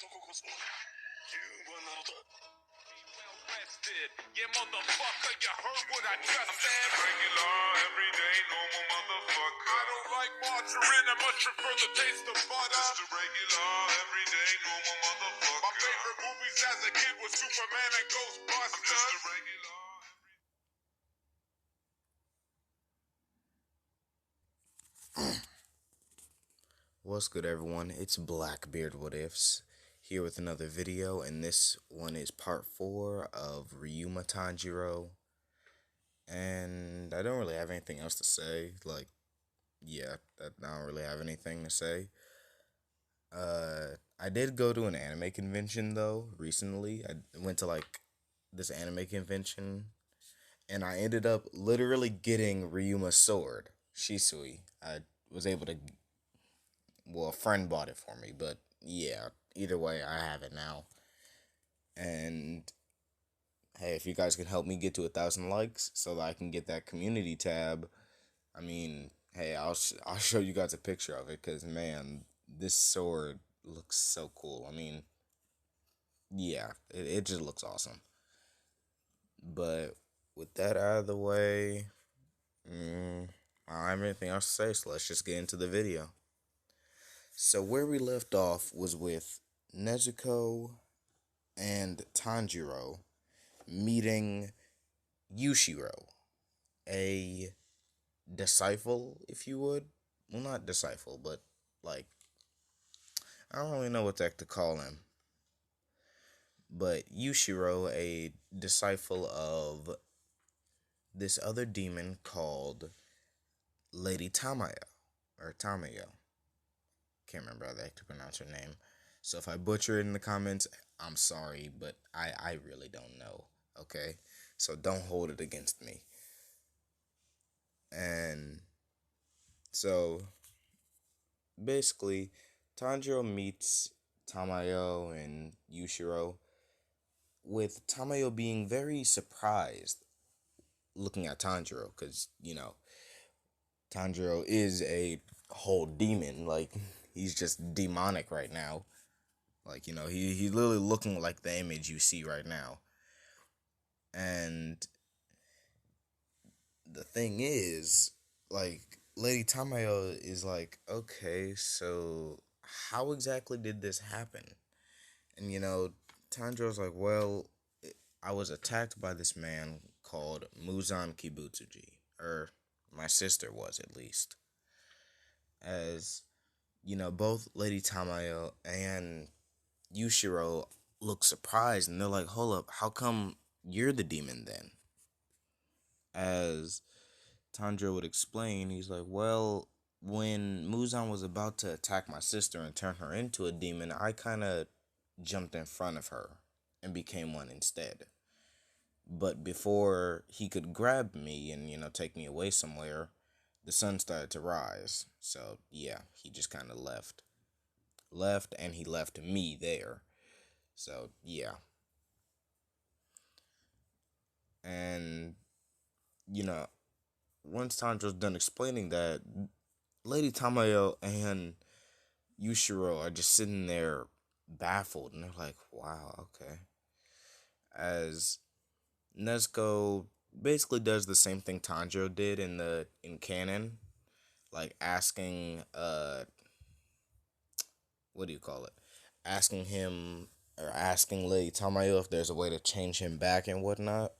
Rested. Yeah, motherfucker, you heard what I just said. Regular, everyday, normal motherfucker. I don't like margarine, I'm much prefer the taste of butter. Just a regular, everyday, normal motherfucker. My favorite movies as a kid was Superman and Ghostbusters. I'm just a regular. What's good, everyone? It's Blackbeard What Ifs here with another video, and this one is part 4 of Ryuma Tanjiro. And I don't really have anything else to say. I don't really have anything to say. I did go to an anime convention though recently. I went to this anime convention, and I ended up literally getting Ryuma's sword, Shisui. I was able to. Well, a friend bought it for me, but yeah, either way, I have it now. And hey, if you guys can help me get to 1,000 likes so that I can get that community tab, I mean, hey, I'll show you guys a picture of it, because man, this sword looks so cool. I mean, yeah, it just looks awesome. But with that out of the way, I don't have anything else to say, so let's just get into the video. So where we left off was with Nezuko and Tanjiro meeting Yushiro, a disciple, if you would. Well, not disciple, but I don't really know what the heck to call him. But Yushiro, a disciple of this other demon called Lady Tamayo, or Tamayo. Can't remember how the heck to pronounce her name. So if I butcher it in the comments, I'm sorry, but I really don't know, okay? So don't hold it against me. And so basically, Tanjiro meets Tamayo and Yushiro, with Tamayo being very surprised looking at Tanjiro, because, Tanjiro is a whole demon. He's just demonic right now. He's literally looking like the image you see right now. And the thing is, Lady Tamayo is okay, so how exactly did this happen? And, Tanjiro's well, I was attacked by this man called Muzan Kibutsuji. Or, my sister was, at least. As, both Lady Tamayo and Yushiro look surprised, and they're like, hold up, how come you're the demon then? As Tanjiro would explain, he's like, well, when Muzan was about to attack my sister and turn her into a demon, I kind of jumped in front of her and became one instead. But before he could grab me and, take me away somewhere, the sun started to rise. So, yeah, he just kind of left. And he left me there. So, yeah. And, once Tanjiro's done explaining that, Lady Tamayo and Yushiro are just sitting there baffled. And they're like, wow, okay. As Nezuko basically does the same thing Tanjiro did in canon. Asking, what do you call it? Asking him, or asking Lady Tamayo if there's a way to change him back and whatnot.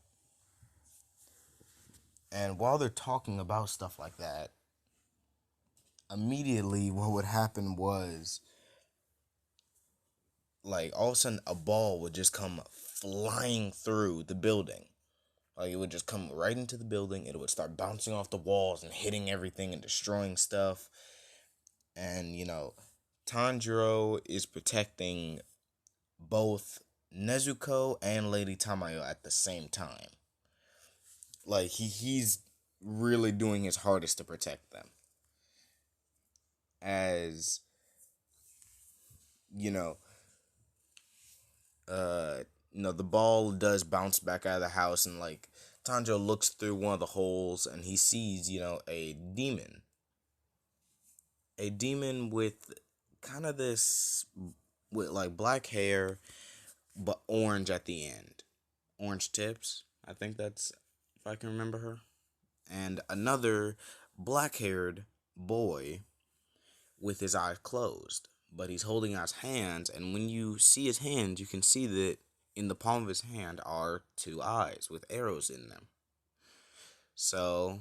And while they're talking about stuff like that, immediately what would happen was, all of a sudden a ball would just come flying through the building. It would just come right into the building. It would start bouncing off the walls and hitting everything and destroying stuff. And, Tanjiro is protecting both Nezuko and Lady Tamayo at the same time. He's really doing his hardest to protect them. As, the ball does bounce back out of the house, and Tanjiro looks through one of the holes and he sees, a demon. A demon with kind of this with like black hair, but orange at the end. Orange tips. I think that's if I can remember her. And another black haired boy with his eyes closed. But he's holding out his hands, and when you see his hands, you can see that in the palm of his hand are two eyes with arrows in them. So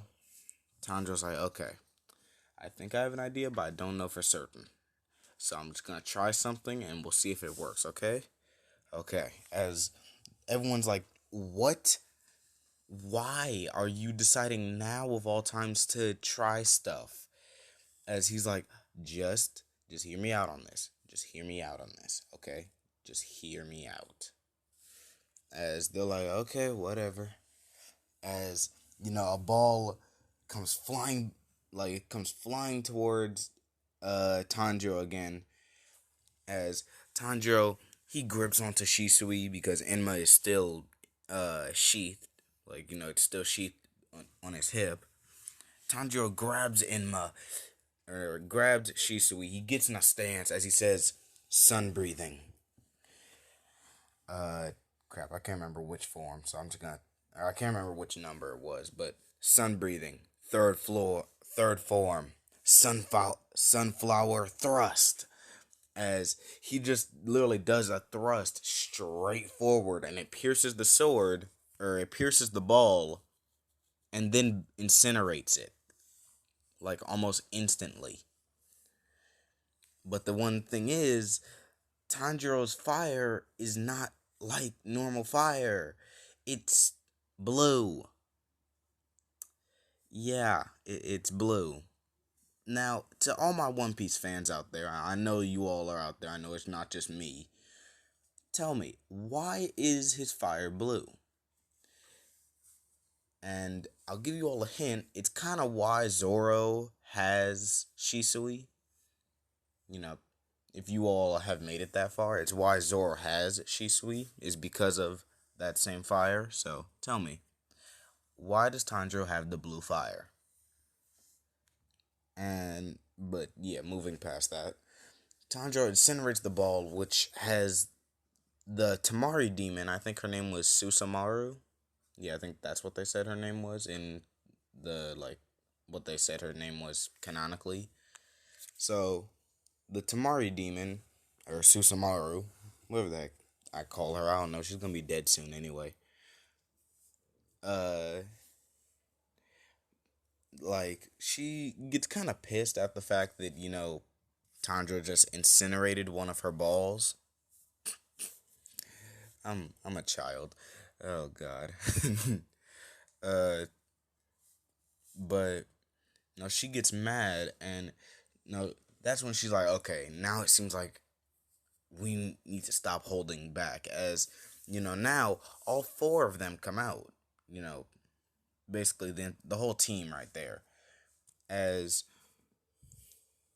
Tanjiro's like, okay, I think I have an idea, but I don't know for certain. So I'm just gonna try something and we'll see if it works, okay? Okay. As everyone's like, what? Why are you deciding now of all times to try stuff? As he's like, just hear me out on this. Just hear me out on this, okay? Just hear me out. As they're like, okay, whatever. As, a ball comes flying, like, it comes flying towards Tanjiro again. As Tanjiro, he grips onto Shisui because Enma is still sheathed. Like, it's still sheathed on his hip. Tanjiro grabs Enma, or grabs Shisui. He gets in a stance as he says, sun breathing. Crap, I can't remember which form, so I'm just gonna, I can't remember which number it was, but sun breathing, third form, sunflower thrust. As he just literally does a thrust straight forward, and it pierces the sword, or it pierces the ball, and then incinerates it, like almost instantly. But the one thing is, Tanjiro's fire is not like normal fire. It's blue. Yeah, it's blue. Now, to all my One Piece fans out there, I know you all are out there. I know it's not just me. Tell me, why is his fire blue? And I'll give you all a hint. It's kind of why Zoro has Shisui. If you all have made it that far, it's why Zoro has Shisui, is because of that same fire. So, tell me, why does Tanjiro have the blue fire? But yeah, moving past that, Tanjiro incinerates the ball, which has the Tamari demon. I think her name was Susamaru. Yeah, I think that's what they said her name was in the, what they said her name was canonically. So, the Tamari demon, or Susamaru, whatever the heck I call her, I don't know, she's gonna be dead soon anyway. She gets kind of pissed at the fact that, Tanjiro just incinerated one of her balls. I'm a child. Oh god. But no, she gets mad, and no, that's when she's like, okay, now it seems like we need to stop holding back. As now all four of them come out. Basically the whole team right there. As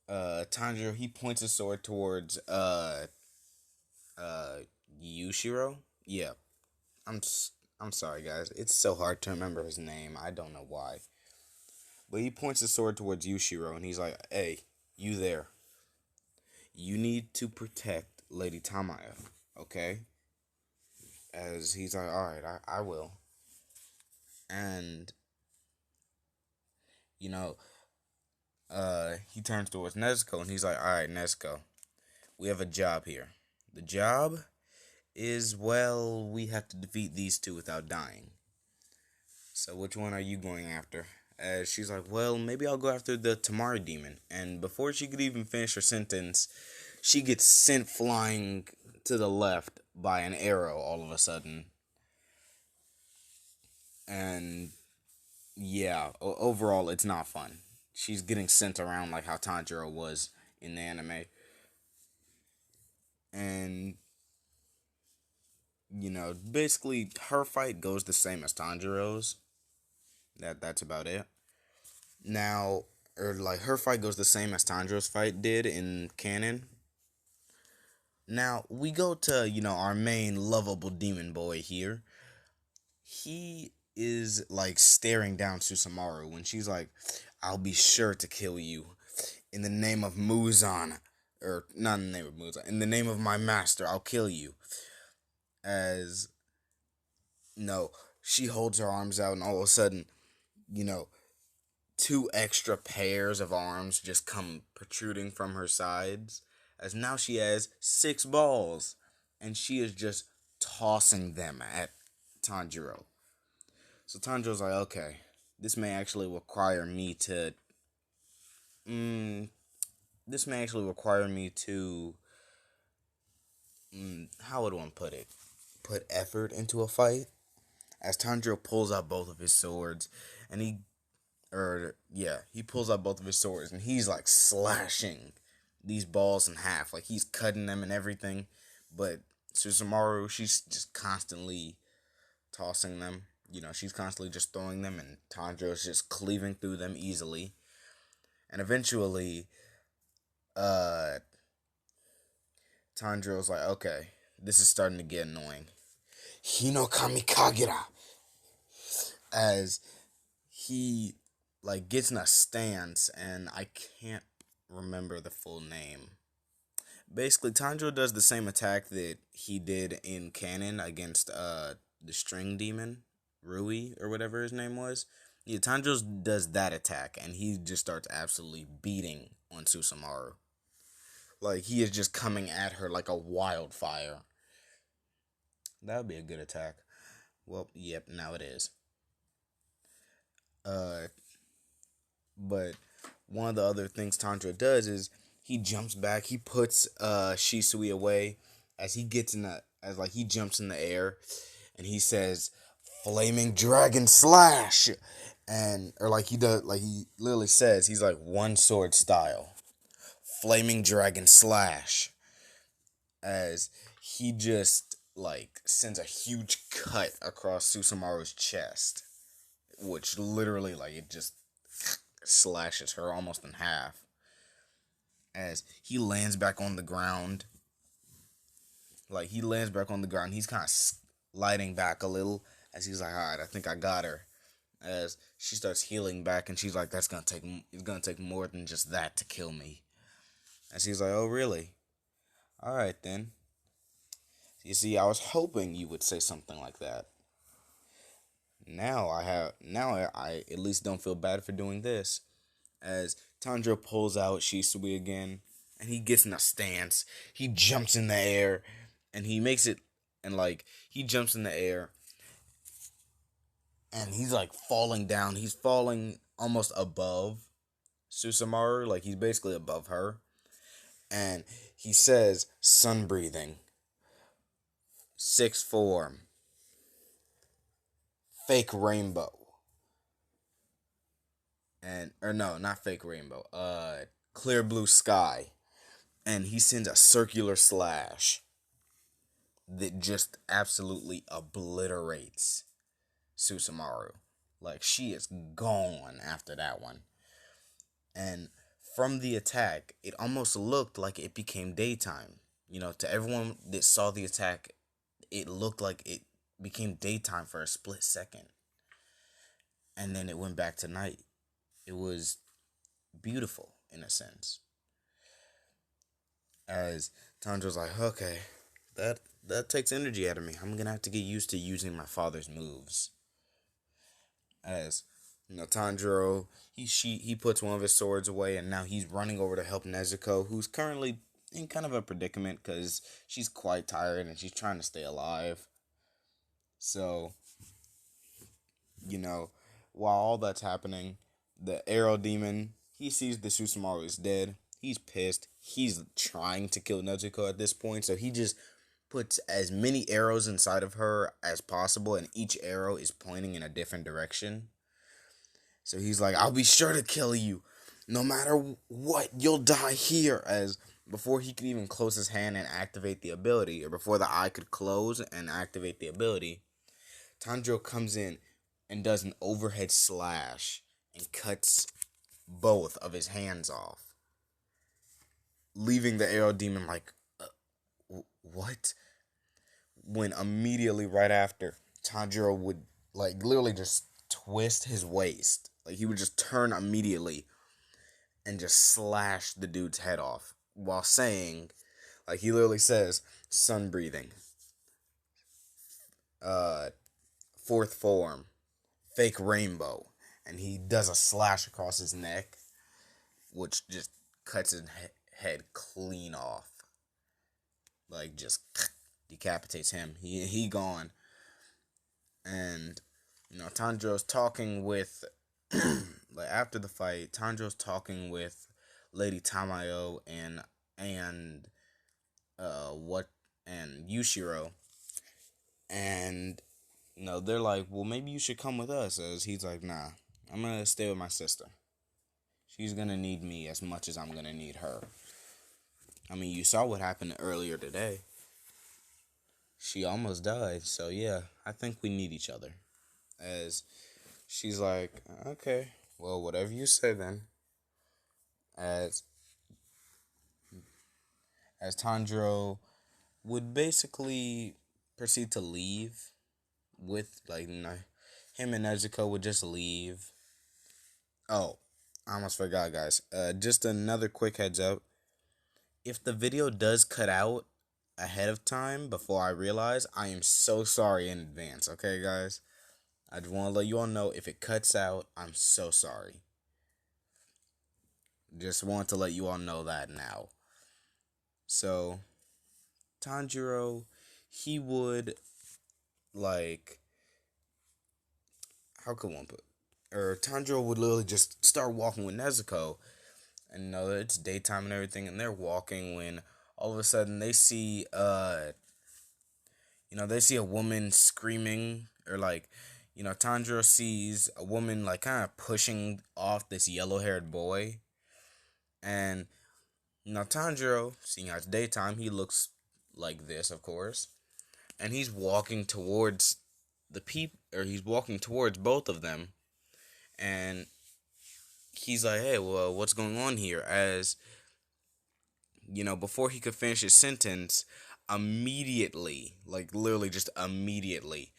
Tanjiro, he points his sword towards Yushiro. Yeah, I'm sorry guys, it's so hard to remember his name. I don't know why. But he points his sword towards Yushiro, and he's like, hey, you there. You need to protect Lady Tamaya, okay? As he's like, alright, I will. And, he turns towards Nezuko, and he's like, alright, Nezuko, we have a job here. The job is, well, we have to defeat these two without dying. So which one are you going after? As she's like, well, maybe I'll go after the Tamari demon. And before she could even finish her sentence, she gets sent flying to the left by an arrow all of a sudden. And yeah, overall, it's not fun. She's getting sent around like how Tanjiro was in the anime. And, basically, her fight goes the same as Tanjiro's. That's about it. Now, her fight goes the same as Tanjiro's fight did in canon. Now, we go to, our main lovable demon boy here. He is, staring down Susamaru when she's like, I'll be sure to kill you in the name of Muzan. or not in the name of Musa, in the name of my master, I'll kill you. As, no, she holds her arms out, and all of a sudden, you know, two extra pairs of arms just come protruding from her sides, as now she has 6 balls, and she is just tossing them at Tanjiro. So Tanjiro's like, okay, this may actually require me to, how would one put it? Put effort into a fight? As Tanjiro pulls out both of his swords, and he pulls out both of his swords, and he's like slashing these balls in half, like he's cutting them and everything. But Susumaru, she's just constantly tossing them. She's constantly just throwing them, and Tanjiro's just cleaving through them easily. And eventually, Tanjiro's like, okay, this is starting to get annoying. Hino Kamikagira! As he, gets in a stance, and I can't remember the full name. Basically, Tanjiro does the same attack that he did in canon against, the string demon, Rui, or whatever his name was. Yeah, Tanjiro does that attack, and he just starts absolutely beating on Susumaru. He is just coming at her like a wildfire. That would be a good attack. Well, yep, now it is. But one of the other things Tanjiro does is he jumps back. He puts Shisui away as he jumps in the air, and he says, "Flaming Dragon Slash," he literally says, he's like, one sword style, Flaming Dragon Slash, as he just sends a huge cut across Susumaru's chest, which literally it just slashes her almost in half. As he lands back on the ground, he's kind of sliding back a little, as he's like, alright, I think I got her. As she starts healing back, and she's like, it's gonna take more than just that to kill me. And she's like, oh really? Alright then. You see, I was hoping you would say something like that. Now I at least don't feel bad for doing this. As Tanjiro pulls out Shisui again, and he gets in a stance. He jumps in the air, and he makes it, and he jumps in the air, and he's falling down. He's falling almost above Susumaru, he's basically above her. And he says, sun breathing, 6th form, fake rainbow. Not fake rainbow, clear blue sky. And he sends a circular slash that just absolutely obliterates Susumaru. She is gone after that one. And from the attack, it almost looked like it became daytime. To everyone that saw the attack, it looked like it became daytime for a split second. And then it went back to night. It was beautiful, in a sense. As Tanjiro's like, okay, that takes energy out of me. I'm gonna have to get used to using my father's moves. As Tanjiro, he puts one of his swords away, and now he's running over to help Nezuko, who's currently in kind of a predicament because she's quite tired and she's trying to stay alive. So, while all that's happening, the arrow demon, he sees the Susumaru is dead. He's pissed. He's trying to kill Nezuko at this point, so he just puts as many arrows inside of her as possible, and each arrow is pointing in a different direction. So he's like, I'll be sure to kill you. No matter what, you'll die here. As before he could even close his hand and activate the ability, or before the eye could close and activate the ability, Tanjiro comes in and does an overhead slash and cuts both of his hands off, leaving the arrow demon what? When immediately right after, Tanjiro would literally just twist his waist. He would just turn immediately and just slash the dude's head off while saying, like, he literally says, sun breathing, uh, fourth form, fake rainbow, and he does a slash across his neck, which just cuts his head clean off, like just decapitates him. He gone, and Tanjiro's talking with, like after the fight, Tanjiro's talking with Lady Tamayo and what and Yushiro, and they're like, well, maybe you should come with us. As he's like, nah, I'm gonna stay with my sister. She's gonna need me as much as I'm gonna need her. I mean, you saw what happened earlier today. She almost died, so yeah, I think we need each other. As she's like, okay, well, whatever you say then. As Tanjiro would basically proceed to leave with, like, him and Nezuko would just leave. Oh, I almost forgot, guys. Just another quick heads up. If the video does cut out ahead of time before I realize, I am so sorry in advance, okay, guys? I just want to let you all know, if it cuts out, I'm so sorry. Just want to let you all know that now. So, Tanjiro, he would, like, how could one put, or Tanjiro would literally just start walking with Nezuko, and it's daytime and everything, and they're walking when all of a sudden they see, they see a woman screaming, or like, Tanjiro sees a woman like kind of pushing off this yellow-haired boy, and Tanjiro, seeing how it's daytime, he looks like this, of course, and he's walking towards he's walking towards both of them, and he's like, hey, well, what's going on here? As before he could finish his sentence, immediately, like literally just immediately,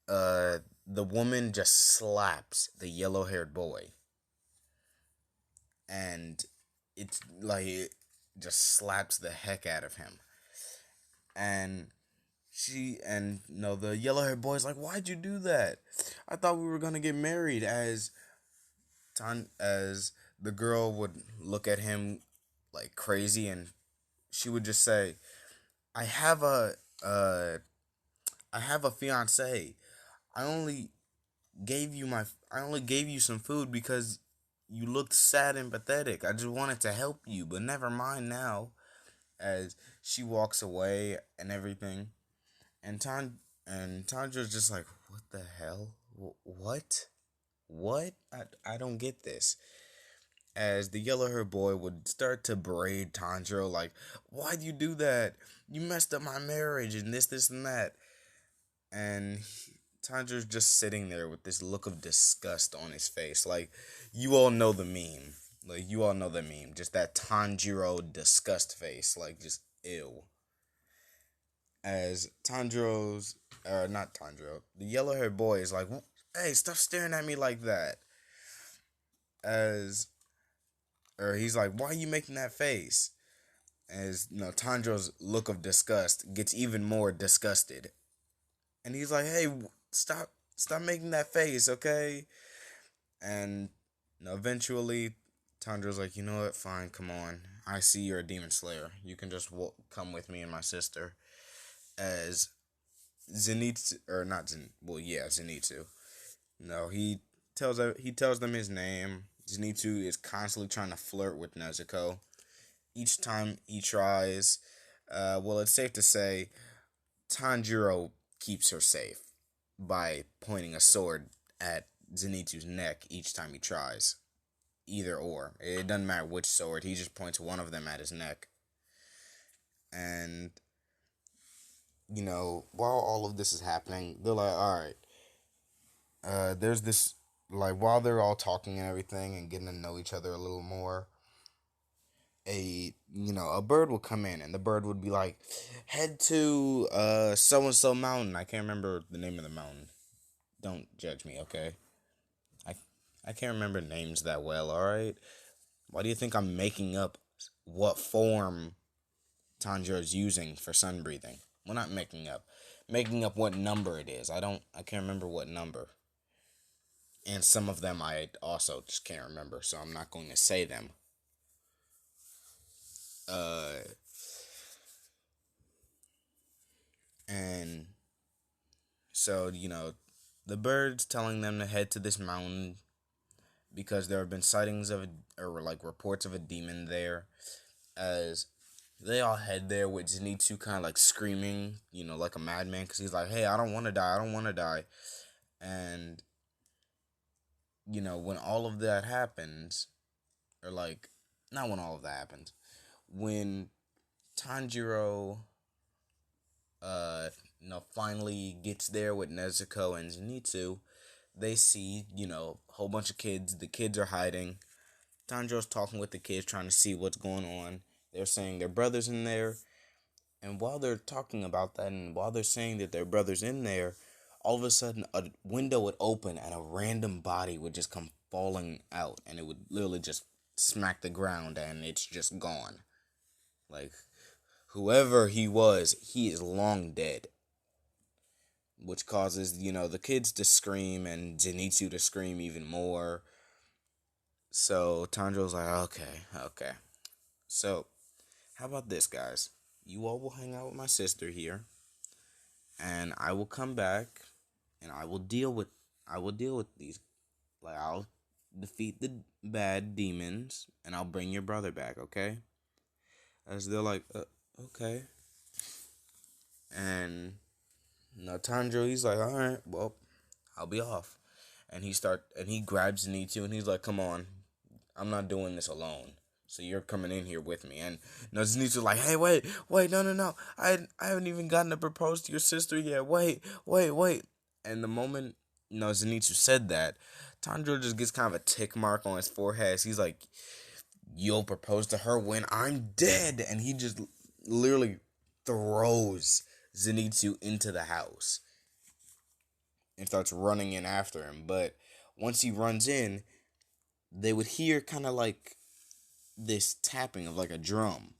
the woman just slaps the yellow-haired boy, and it's like it just slaps the heck out of him, and the yellow-haired boy's like, why'd you do that? I thought we were gonna get married. As the girl would look at him like crazy, and she would just say, I have a fiance. I only gave you some food because you looked sad and pathetic. I just wanted to help you, but never mind now. As she walks away and everything, and Tandra's just like, what the hell? What? I don't get this. As the yellow-haired boy would start to braid Tanjiro, like, why'd you do that? You messed up my marriage and this, and that. And Tanjiro's just sitting there with this look of disgust on his face. Like, you all know the meme. Just that Tanjiro disgust face. Like, just ew. As not Tanjiro, the yellow-haired boy is like, hey, stop staring at me like that. Or he's like, why are you making that face? As Tanjiro's look of disgust gets even more disgusted, and he's like, hey, stop making that face, okay? And eventually Tanjiro's like, you know what, fine, come on, I see you're a demon slayer, you can just come with me and my sister. As Zenitsu, or not Zenitsu, he tells them his name. Zenitsu is constantly trying to flirt with Nezuko. Each time he tries, it's safe to say Tanjiro keeps her safe by pointing a sword at Zenitsu's neck each time he tries. Either or. It doesn't matter which sword, he just points one of them at his neck. And, while all of this is happening, they're like, alright, there's this, like, while they're all talking and everything and getting to know each other a little more, a bird would come in, and the bird would be like, head to so and so mountain. I can't remember the name of the mountain. Don't judge me, okay? I can't remember names that well. All right. Why do you think I'm making up what form Tanjiro's using for sun breathing. Well, not making up. Making up what number it is. I can't remember what number. And some of them I also just can't remember, so I'm not going to say them. And so, the bird's telling them to head to this mountain because there have been sightings of or like reports of a demon there. As they all head there with Zenitsu kind of like screaming, like a madman, because he's like, hey, I don't want to die, I don't want to die. And, when all of that happens, or like, not when all of that happens, when Tanjiro, finally gets there with Nezuko and Zenitsu, they see, a whole bunch of kids. The kids are hiding. Tanjiro's talking with the kids, trying to see what's going on. They're saying their brother's in there. And while they're talking about that, and while they're saying that their brother's in there, all of a sudden a window would open and a random body would just come falling out. And it would literally just smack the ground and it's just gone. Like, whoever he was, he is long dead. Which causes, the kids to scream and Zenitsu to scream even more. So Tanjiro's like, okay. So, how about this, guys? You all will hang out with my sister here, and I will come back, and I will deal with these. Like, I'll defeat the bad demons, and I'll bring your brother back, okay? As they're like, okay. And Tanjiro, he's like, all right, well, I'll be off. And he grabs Zenitsu, and he's like, come on, I'm not doing this alone. So you're coming in here with me. And Zenitsu's like, hey, wait, no. I haven't even gotten to propose to your sister yet. Wait. And the moment, Zenitsu said that, Tanjiro just gets kind of a tick mark on his forehead. He's like, you'll propose to her when I'm dead. And he just literally throws Zenitsu into the house and starts running in after him. But once he runs in, they would hear kind of like this tapping of like a drum.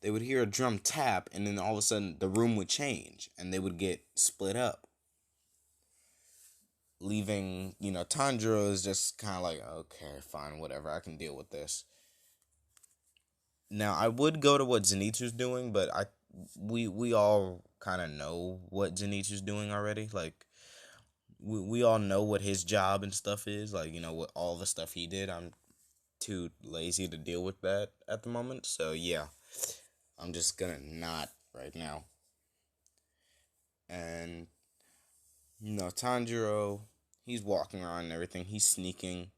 They would hear a drum tap, and then all of a sudden the room would change and they would get split up, leaving Tanjiro is just kind of like, okay, fine, whatever, I can deal with this. Now I would go to what Zenitsu's doing, but we all kind of know what Zenitsu's doing already. Like, we all know what his job and stuff is, like, what all the stuff he did. I'm too lazy to deal with that at the moment, so yeah, I'm just gonna not right now. And Tanjiro, he's walking around and everything, he's sneaking,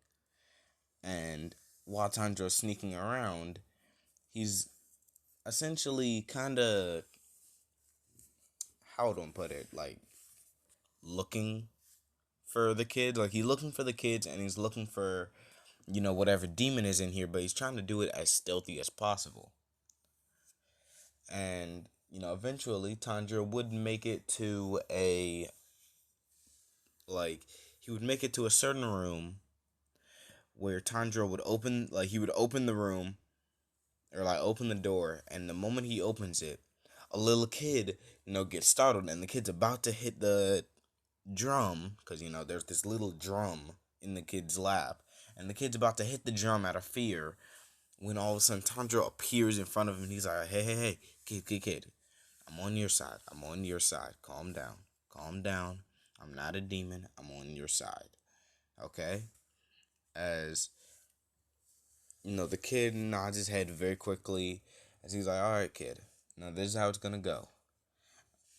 and while Tanjiro's sneaking around, he's essentially kind of, how do I put it, like, looking for the kids. Like, he's looking for the kids, and he's looking for whatever demon is in here, but he's trying to do it as stealthy as possible. And, eventually Tanjiro would make it to he would make it to a certain room where Tanjiro would open the room, or like open the door, and the moment he opens it, a little kid, gets startled, and the kid's about to hit the drum, because, there's this little drum in the kid's lap, and the kid's about to hit the drum out of fear, when all of a sudden Tanjiro appears in front of him, and he's like, hey, kid, I'm on your side, calm down, I'm not a demon, I'm on your side, okay? As, the kid nods his head very quickly, as he's like, alright, kid, now this is how it's gonna go.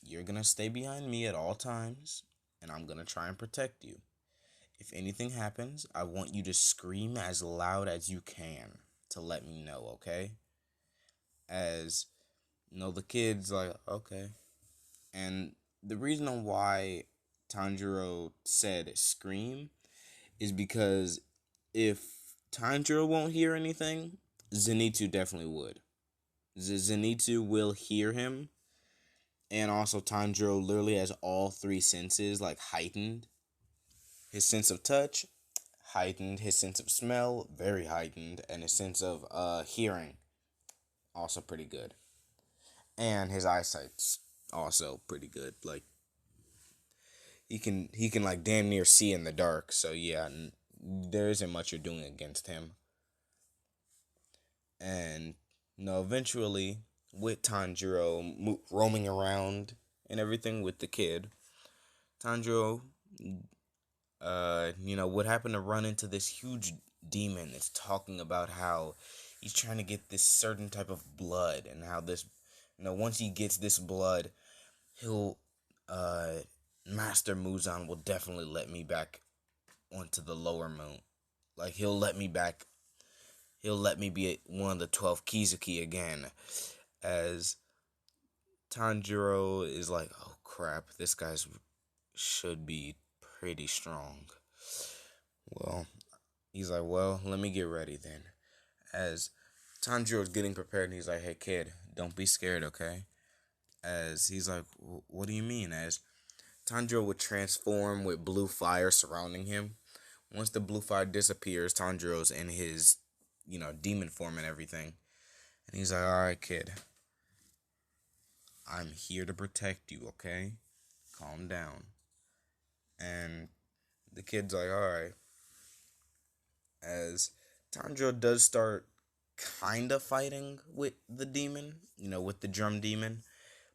You're gonna stay behind me at all times, and I'm gonna try and protect you. If anything happens, I want you to scream as loud as you can to let me know, okay? As, the kid's like, okay. And the reason on why Tanjiro said scream is because if Tanjiro won't hear anything, Zenitsu definitely would. Zenitsu will hear him, and also Tanjiro literally has all three senses, like, heightened. His sense of touch, heightened. His sense of smell, very heightened. And his sense of hearing, also pretty good. And his eyesight's also pretty good. Like he can like damn near see in the dark. So yeah, there isn't much you're doing against him. And eventually with Tanjiro roaming around and everything with the kid, Tanjiro, would happen to run into this huge demon that's talking about how he's trying to get this certain type of blood and how this, once he gets this blood, he'll, Master Muzan will definitely let me back onto the lower moon. Like, he'll let me be one of the 12 Kizuki again. As Tanjiro is like, oh crap, this guy's should be pretty strong. Well, he's like, well, let me get ready then. As Tanjiro's getting prepared, and he's like, hey kid, don't be scared, okay? As he's like, what do you mean? As Tanjiro would transform with blue fire surrounding him. Once the blue fire disappears, Tanjiro's in his, demon form and everything. And he's like, alright kid, I'm here to protect you, okay? Calm down. And the kid's like, alright. As Tanjiro does start kind of fighting with the demon, with the drum demon.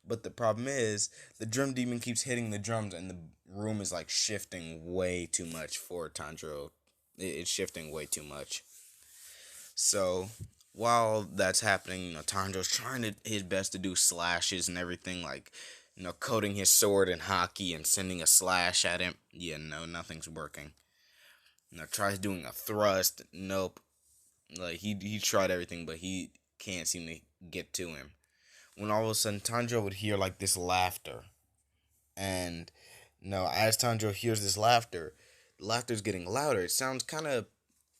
But the problem is, the drum demon keeps hitting the drums and the room is like shifting way too much for Tanjiro. It's shifting way too much. So, while that's happening, Tanjiro's trying his best to do slashes and everything, like, coating his sword in hockey and sending a slash at him. Yeah, no, nothing's working. Tries doing a thrust. Nope. Like, he tried everything, but he can't seem to get to him. When all of a sudden, Tanjiro would hear, like, this laughter. And, as Tanjiro hears this laughter, the laughter's getting louder. It sounds kind of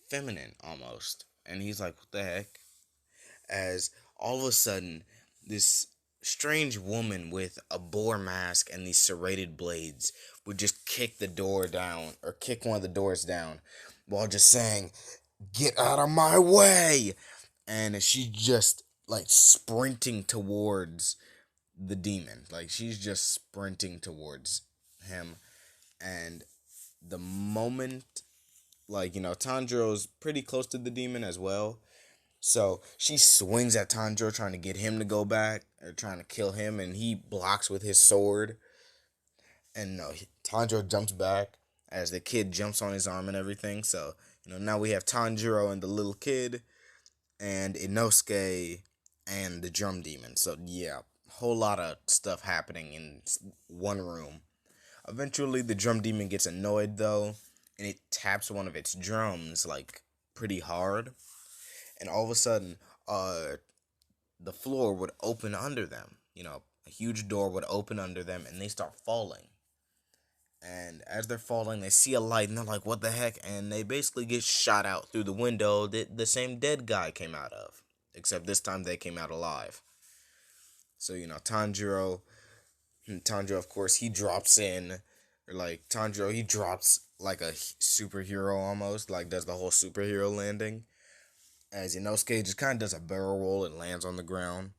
feminine, almost. And he's like, what the heck? As all of a sudden, this strange woman with a boar mask and these serrated blades would just kick the door down, or kick one of the doors down, while just saying, get out of my way! And she just, like, sprinting towards the demon. Like, she's just sprinting towards him. And the moment, like, Tanjiro's pretty close to the demon as well. So she swings at Tanjiro, trying to get him to go back, or trying to kill him, and he blocks with his sword. And Tanjiro jumps back as the kid jumps on his arm and everything. So, now we have Tanjiro and the little kid, and Inosuke and the drum demon. So, yeah, whole lot of stuff happening in one room. Eventually, the drum demon gets annoyed, though, and it taps one of its drums, like, pretty hard. And all of a sudden, the floor would open under them. A huge door would open under them, and they start falling. And as they're falling, they see a light, and they're like, what the heck? And they basically get shot out through the window that the same dead guy came out of. Except this time, they came out alive. So, Tanjiro, of course, he drops in. Or, like, Tanjiro, he drops like a superhero almost. Like, does the whole superhero landing. As Inosuke just kind of does a barrel roll and lands on the ground.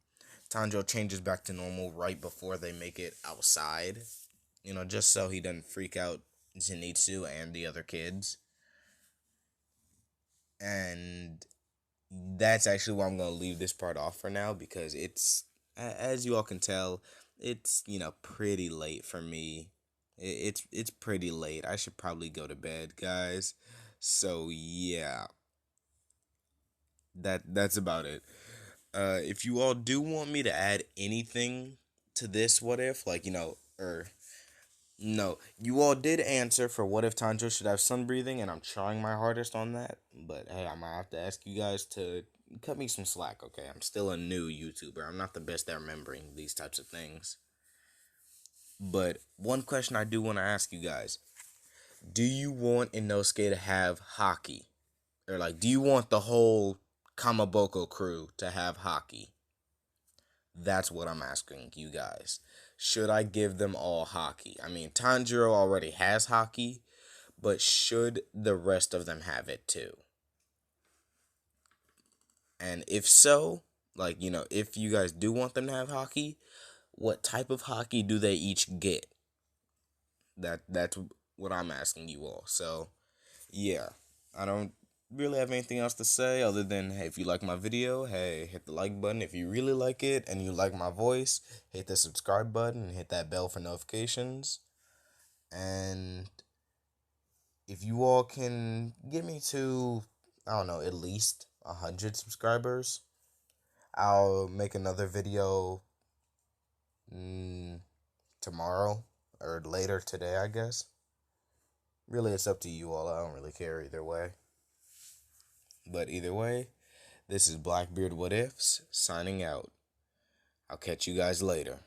Tanjiro changes back to normal right before they make it outside. Just so he doesn't freak out Zenitsu and the other kids. And that's actually where I'm going to leave this part off for now, because it's, as you all can tell, it's, pretty late for me. It's pretty late. I should probably go to bed, guys. So, yeah. That's about it. If you all do want me to add anything to this what if, like, no, you all did answer for what if Tanjiro should have sun breathing, and I'm trying my hardest on that, but hey, I'm gonna have to ask you guys to cut me some slack, okay? I'm still a new YouTuber. I'm not the best at remembering these types of things. But one question I do want to ask you guys: do you want Inosuke to have haki? Or, like, do you want the whole Kamaboko crew to have haki? That's what I'm asking you guys. Should I give them all haki? I mean, Tanjiro already has haki, but should the rest of them have it too? And if so, Like, you know, if you guys do want them to have hockey, what type of hockey do they each get? That's what I'm asking you all. So, yeah. I don't really have anything else to say other than, hey, if you like my video, hey, hit the like button. If you really like it and you like my voice, hit the subscribe button and hit that bell for notifications. And if you all can get me to, I don't know, at least 100 subscribers, I'll make another video tomorrow or later today, I guess. Really, it's up to you all. I don't really care either way. But either way, this is Blackbeard What Ifs signing out. I'll catch you guys later.